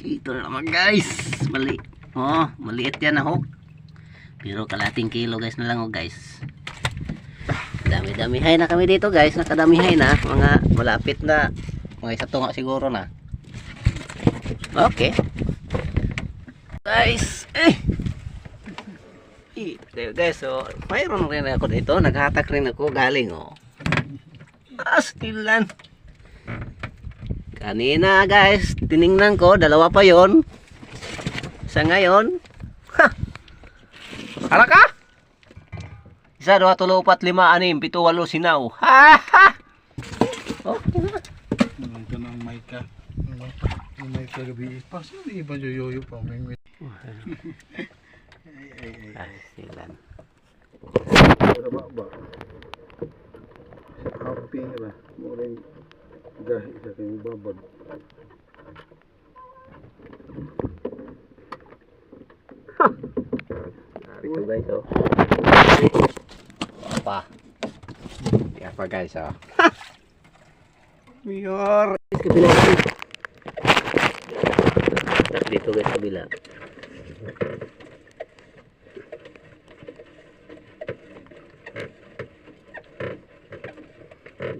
Ito na naman guys. Mali. Oh, maliit yan na hook. Pero kalating kilo guys na lang oh guys. Dami-damihay na kami dito guys. Nakadamihay na. Mga malapit na. Mga isa tunga siguro na. Okay. Guys. Guys, so mayroon rin ako dito. Naghatak rin ako galing oh. Stilan. Kanina guys, tiningnan ko, dalawa pa yon. Sa ngayon, hala ka? 1, 2, 3, 4, 5, 6, 7, 8, sinaw. Ha ha! Okay na. Naman ka ng mic ka. Ang mic ka gabi. Pasok na iba yoyo pa. Stilan. Ba? Happy nga ba? Muring gahi sa kanyang babad. Ito guys oh. Apa? Apa guys oh. Miyor. Dito guys kabila.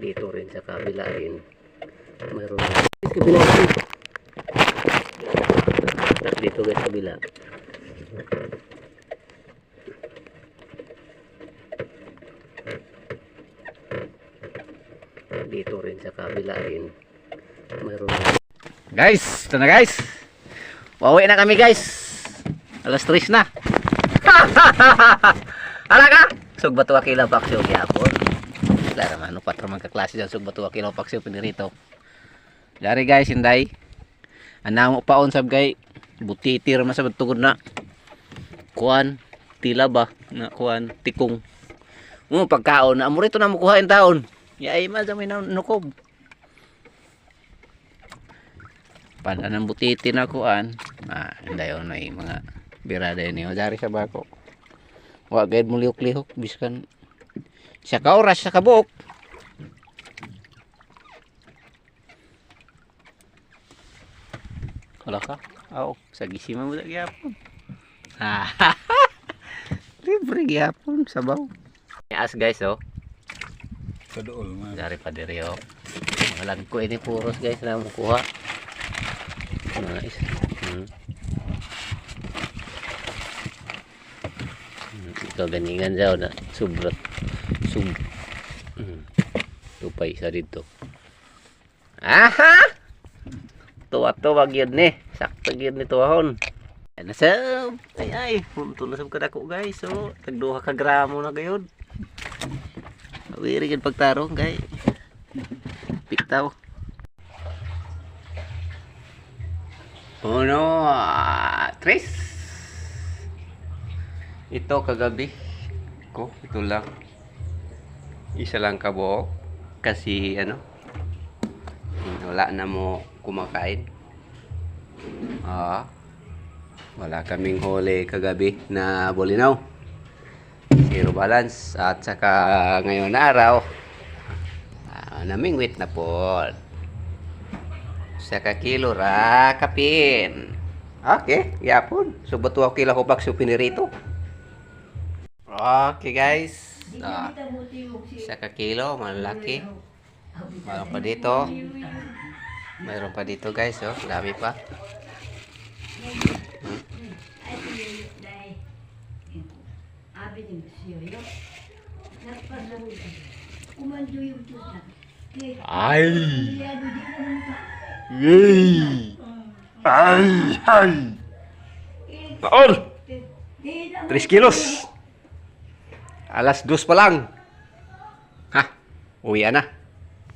Dito rin sa kabila rin. Mayroon kabila. Dito guys kabila. Dito rin sa kabila rin. Mayroon. Guys, ito na guys. Pauwi na kami guys. Alas 3 na. Hala ka? Sugba to akila paksyo gyapon. Wala naman, ano patro magkaklase dyan. Sugba to akila paksyo pinirito. Dari guys, hinday. Anang mo paon sab kay butitir man sa tugod na. Kuan, tila ba na kuan tikong. Pagkaon na amo rito na mo kuhain taon. Yay man sa may nukob. Pada nang butiti na kuan. Hinday on ay mga birada ni dari sa bako. Wa gayud mo lihok-lihok biskan siya ka oras sa kabuk. Wala ka? Oo, sa gisiman mo na gyapon. Libre gyapon sabaw. As guys oh. Kadool man. Dari pa diri oh. Malang ko ini puros guys na makuha. Nice. Ito ganingan daw na subrot. Tupay isa dito. Aha! Tuwa-tuwag yun ni. Sakto yun ni tuwahon. Ay nasab. Ay. Punto nasab ka dako guys. So, tagduha ka gramo na gayon. Awiri yun pagtarong guys. Piktaw. 1, 3. Ito kagabi ko. Ito lang. Isa lang kabuok. Kasi ano. Wala na mo kumakain. Wala kaming huli kagabi na bolinaw. Zero balance. At saka ngayon na araw namingwit na po. Saka kilo ra kapin. Okay, yapon. So bato ako kila ko bakso pinirito. Okay guys. Saka kilo malaki. Mayroon pa dito. Mayroon pa dito guys, oh. Dami pa. Ay. Yay. Ay. Taol. 3 kilos. Alas 2 pa lang. Ha, uwi na.